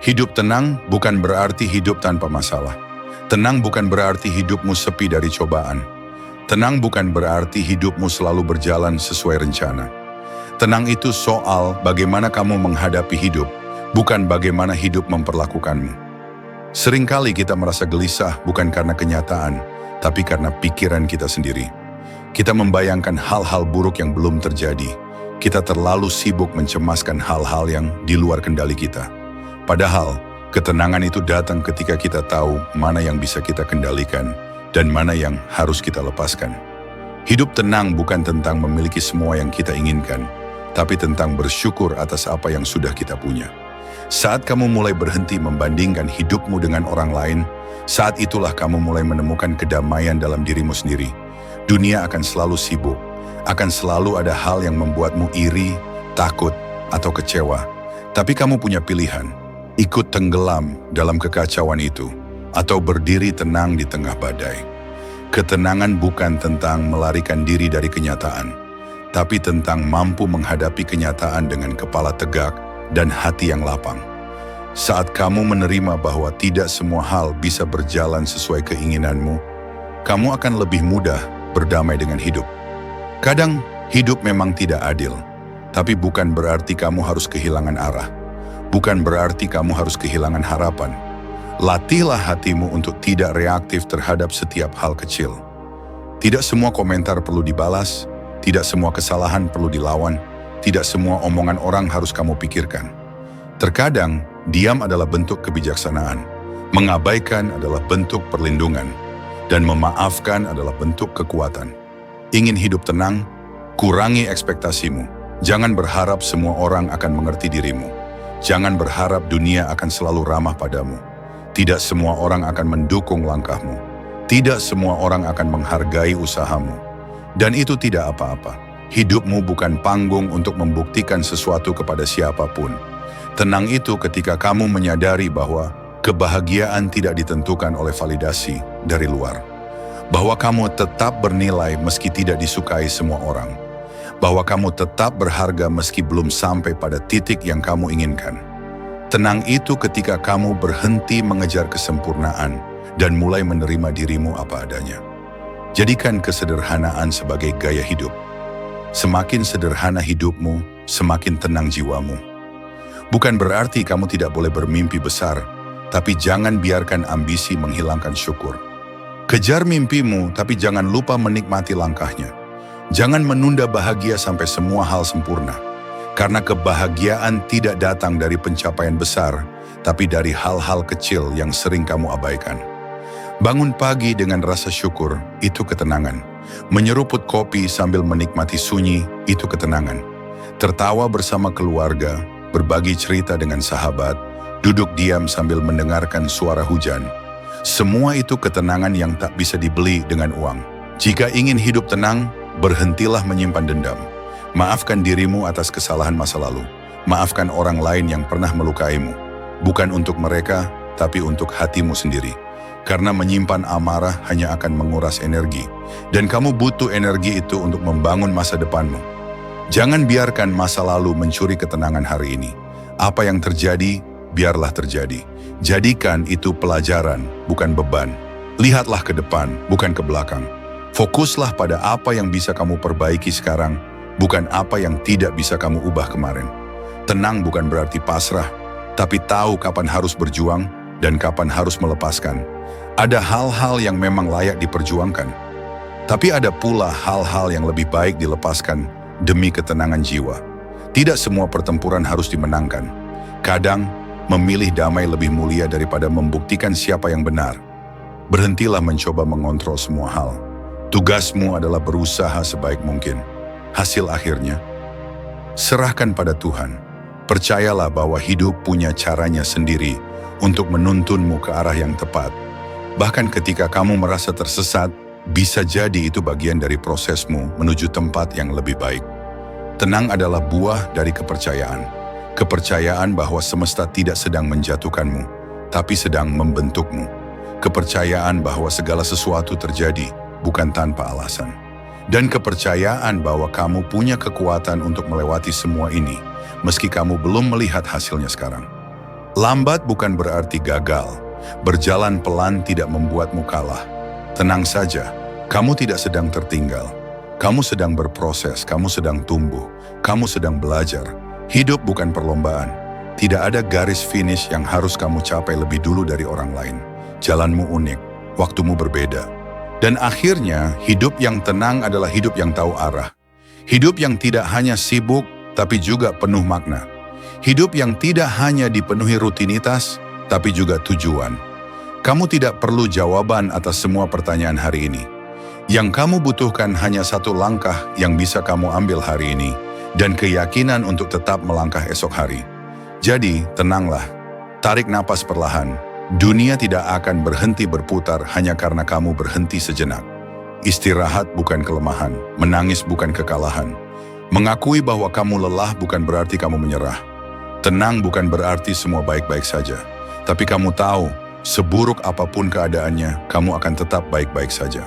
Hidup tenang bukan berarti hidup tanpa masalah. Tenang bukan berarti hidupmu sepi dari cobaan. Tenang bukan berarti hidupmu selalu berjalan sesuai rencana. Tenang itu soal bagaimana kamu menghadapi hidup, bukan bagaimana hidup memperlakukanmu. Seringkali kita merasa gelisah bukan karena kenyataan, tapi karena pikiran kita sendiri. Kita membayangkan hal-hal buruk yang belum terjadi. Kita terlalu sibuk mencemaskan hal-hal yang di luar kendali kita. Padahal, ketenangan itu datang ketika kita tahu mana yang bisa kita kendalikan dan mana yang harus kita lepaskan. Hidup tenang bukan tentang memiliki semua yang kita inginkan, tapi tentang bersyukur atas apa yang sudah kita punya. Saat kamu mulai berhenti membandingkan hidupmu dengan orang lain, saat itulah kamu mulai menemukan kedamaian dalam dirimu sendiri. Dunia akan selalu sibuk, akan selalu ada hal yang membuatmu iri, takut, atau kecewa. Tapi kamu punya pilihan. Ikut tenggelam dalam kekacauan itu, atau berdiri tenang di tengah badai. Ketenangan bukan tentang melarikan diri dari kenyataan, tapi tentang mampu menghadapi kenyataan dengan kepala tegak dan hati yang lapang. Saat kamu menerima bahwa tidak semua hal bisa berjalan sesuai keinginanmu, kamu akan lebih mudah berdamai dengan hidup. Kadang, hidup memang tidak adil, tapi bukan berarti kamu harus kehilangan arah. Bukan berarti kamu harus kehilangan harapan. Latihlah hatimu untuk tidak reaktif terhadap setiap hal kecil. Tidak semua komentar perlu dibalas, tidak semua kesalahan perlu dilawan, tidak semua omongan orang harus kamu pikirkan. Terkadang, diam adalah bentuk kebijaksanaan, mengabaikan adalah bentuk perlindungan, dan memaafkan adalah bentuk kekuatan. Ingin hidup tenang? Kurangi ekspektasimu. Jangan berharap semua orang akan mengerti dirimu. Jangan berharap dunia akan selalu ramah padamu. Tidak semua orang akan mendukung langkahmu. Tidak semua orang akan menghargai usahamu. Dan itu tidak apa-apa. Hidupmu bukan panggung untuk membuktikan sesuatu kepada siapapun. Tenang itu ketika kamu menyadari bahwa kebahagiaan tidak ditentukan oleh validasi dari luar. Bahwa kamu tetap bernilai meski tidak disukai semua orang. Bahwa kamu tetap berharga meski belum sampai pada titik yang kamu inginkan. Tenang itu ketika kamu berhenti mengejar kesempurnaan dan mulai menerima dirimu apa adanya. Jadikan kesederhanaan sebagai gaya hidup. Semakin sederhana hidupmu, semakin tenang jiwamu. Bukan berarti kamu tidak boleh bermimpi besar, tapi jangan biarkan ambisi menghilangkan syukur. Kejar mimpimu, tapi jangan lupa menikmati langkahnya. Jangan menunda bahagia sampai semua hal sempurna. Karena kebahagiaan tidak datang dari pencapaian besar, tapi dari hal-hal kecil yang sering kamu abaikan. Bangun pagi dengan rasa syukur, itu ketenangan. Menyeruput kopi sambil menikmati sunyi, itu ketenangan. Tertawa bersama keluarga, berbagi cerita dengan sahabat, duduk diam sambil mendengarkan suara hujan. Semua itu ketenangan yang tak bisa dibeli dengan uang. Jika ingin hidup tenang, berhentilah menyimpan dendam. Maafkan dirimu atas kesalahan masa lalu. Maafkan orang lain yang pernah melukaimu. Bukan untuk mereka, tapi untuk hatimu sendiri. Karena menyimpan amarah hanya akan menguras energi. Dan kamu butuh energi itu untuk membangun masa depanmu. Jangan biarkan masa lalu mencuri ketenangan hari ini. Apa yang terjadi, biarlah terjadi. Jadikan itu pelajaran, bukan beban. Lihatlah ke depan, bukan ke belakang. Fokuslah pada apa yang bisa kamu perbaiki sekarang, bukan apa yang tidak bisa kamu ubah kemarin. Tenang bukan berarti pasrah, tapi tahu kapan harus berjuang dan kapan harus melepaskan. Ada hal-hal yang memang layak diperjuangkan, tapi ada pula hal-hal yang lebih baik dilepaskan demi ketenangan jiwa. Tidak semua pertempuran harus dimenangkan. Kadang, memilih damai lebih mulia daripada membuktikan siapa yang benar. Berhentilah mencoba mengontrol semua hal. Tugasmu adalah berusaha sebaik mungkin. Hasil akhirnya, serahkan pada Tuhan. Percayalah bahwa hidup punya caranya sendiri untuk menuntunmu ke arah yang tepat. Bahkan ketika kamu merasa tersesat, bisa jadi itu bagian dari prosesmu menuju tempat yang lebih baik. Tenang adalah buah dari kepercayaan. Kepercayaan bahwa semesta tidak sedang menjatuhkanmu, tapi sedang membentukmu. Kepercayaan bahwa segala sesuatu terjadi bukan tanpa alasan. Dan kepercayaan bahwa kamu punya kekuatan untuk melewati semua ini, meski kamu belum melihat hasilnya sekarang. Lambat bukan berarti gagal. Berjalan pelan tidak membuatmu kalah. Tenang saja, kamu tidak sedang tertinggal. Kamu sedang berproses, kamu sedang tumbuh, kamu sedang belajar. Hidup bukan perlombaan. Tidak ada garis finish yang harus kamu capai lebih dulu dari orang lain. Jalanmu unik, waktumu berbeda. Dan akhirnya, hidup yang tenang adalah hidup yang tahu arah. Hidup yang tidak hanya sibuk, tapi juga penuh makna. Hidup yang tidak hanya dipenuhi rutinitas, tapi juga tujuan. Kamu tidak perlu jawaban atas semua pertanyaan hari ini. Yang kamu butuhkan hanya satu langkah yang bisa kamu ambil hari ini, dan keyakinan untuk tetap melangkah esok hari. Jadi, tenanglah. Tarik napas perlahan. Dunia tidak akan berhenti berputar hanya karena kamu berhenti sejenak. Istirahat bukan kelemahan, menangis bukan kekalahan. Mengakui bahwa kamu lelah bukan berarti kamu menyerah. Tenang bukan berarti semua baik-baik saja. Tapi kamu tahu, seburuk apapun keadaannya, kamu akan tetap baik-baik saja.